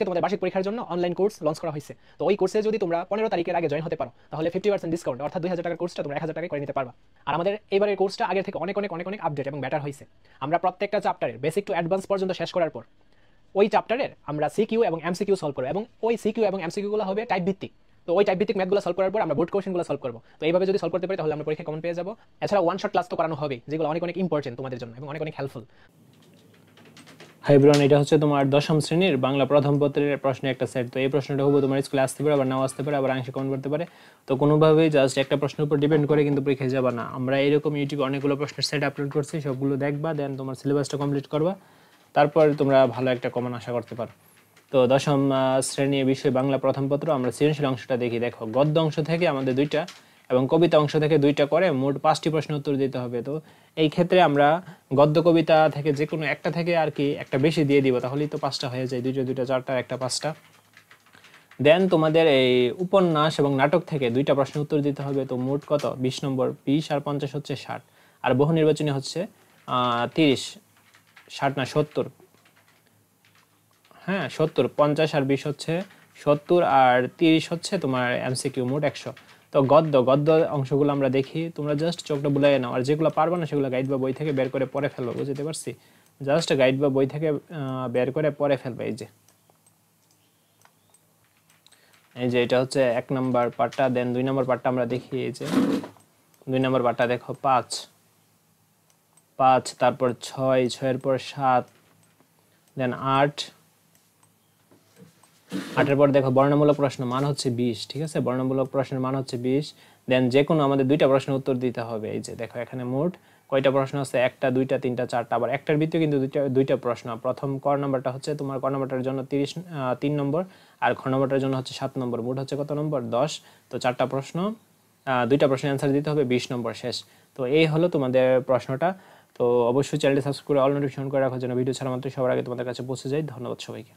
তোমাদের বার্ষিক পরীক্ষার জন্য অনলাইন কোর্স লঞ্চ করা হয়েছে। তো ওই কোর্সে যদি তোমরা 15 তারিখের আগে জয়েন হতে পারো তাহলে 50% ডিসকাউন্ট অর্থাৎ 2000 টাকার কোর্সটা তোমরা 1000 টাকায় করে নিতে পারবা। আর আমাদের এবারের কোর্সটা আগের থেকে অনেক অনেক অনেক অনেক আপডেট এবং বেটার হয়েছে। আমরা প্রত্যেকটা চ্যাপ্টারের বেসিক টু অ্যাডভান্স পর্যন্ত শেষ করার পর ওই চ্যাপ্টারের আমরা সিকিউ এবং এমসিকিউ সলভ করব এবং ওই সিকিউ এবং এমসিকিউ গুলো হবে টাইপ ভিত্তিক। তো ওই টাইপ ভিত্তিক ম্যাথগুলো সলভ করার পর আমরা বোর্ড কোশ্চেনগুলো সলভ করব। তো এইভাবে যদি সলভ করতে পারি তাহলে আমরা পরীক্ষায় কমন পেয়ে যাব। এছাড়া ওয়ান শট ক্লাস তো করানো হবে যেগুলো অনেক অনেক ইম্পর্টেন্ট তোমাদের জন্য এবং অনেক অনেক হেল্পফুল। হাই ব্রন, এটা হচ্ছে তোমার 10ম শ্রেণীর বাংলা প্রথম পত্রের প্রশ্নের একটা সেট। তো এই প্রশ্নটা হবো তোমার স্কুলে আসতে পারে, আবার নাও আসতে পারে, আবার আংশিক কমন করতে পারে। তো কোনোভাবেই জাস্ট একটা প্রশ্নের উপর ডিপেন্ড করে কিন্তু পরীক্ষায় যাবা না। আমরা এরকম ইউটিউবে অনেকগুলো প্রশ্নের সেট আপলোড করছি, সবগুলো দেখবা, দেন তোমার সিলেবাসটা কমপ্লিট করবা, তারপর তোমরা ভালো একটা কমন আশা করতে পারো। তো 10ম শ্রেণী বিষয় বাংলা প্রথম পত্র, আমরা সৃজনশীল অংশটা দেখি। দেখো, গদ্য অংশ থেকে আমাদের 2টা এবং কবিতা অংশ থেকে 2টা করে মোট 5টি প্রশ্ন উত্তর দিতে হবে। তো এই ক্ষেত্রে আমরা গদ্য কবিতা থেকে যে কোনো একটা থেকে আর কি একটা বেশি দিয়ে দিব, তাহলেই তো 5টা হয়ে যায়। 2টা 4টা, একটা 5টা। দেন তোমাদের এই উপন্যাস এবং নাটক থেকে 2টা প্রশ্ন উত্তর দিতে হবে। তো মোট কত? 20 নম্বর। 20 আর 50 হচ্ছে 60, আর বহু নির্বাচনী হচ্ছে 30, 60 না 70, হ্যাঁ 70। 50 আর 20 হচ্ছে 70, আর 30 হচ্ছে তোমার এমসিকিউ, মোট 100। তো গদ্য অংশগুলো আমরা দেখি, তোমরা জাস্ট চোখটা বুলাই নাও, আর যেগুলো পারবা না সেগুলো গাইড বা বই থেকে বের করে পড়ে ফেলবো, বুঝতে পারছি? জাস্ট গাইড বা বই থেকে বের করে পড়ে ফেলবে। এই যে এটা হচ্ছে 1 নম্বর পার্টটা। দেন 2 নম্বর পার্টটা আমরা দেখি। এই যে 2 নম্বর পার্টটা দেখো, 5, তারপর 6, 6-এর পর 7, দেন 8, 8-এর পর দেখো বর্ণমূলক প্রশ্ন, মান হচ্ছে 20, ঠিক আছে? বর্ণমূলক প্রশ্নের মান হচ্ছে 20। দেন যে কোনো আমাদের 2টা প্রশ্নের উত্তর দিতে হবে। এই যে দেখো এখানে মোট কয়টা প্রশ্ন আছে? 1টা, 2টা, 3টা, 4টা, আবার একটার ভিতরে কিন্তু 2টা প্রশ্ন। প্রথম ক নাম্বারটা হচ্ছে তোমার, ক নাম্বারটার জন্য 3 নম্বর, আর খ নাম্বারটার জন্য হচ্ছে 7 নম্বর। মোট হচ্ছে কত নম্বর? 10। তো 4টা প্রশ্ন, 2টা প্রশ্নের অ্যান্সার দিতে হবে, 20 নম্বর শেষ। তো এই হলো তোমাদের প্রশ্নটা। তো অবশ্যই চ্যানেলটি সাবস্ক্রাইব করে অল নোটিফিকেশন করে রাখার জন্য, ভিডিও ছাড়া মাত্র সবার আগে তোমাদের কাছে পৌঁছে যায়। ধন্যবাদ সবাইকে।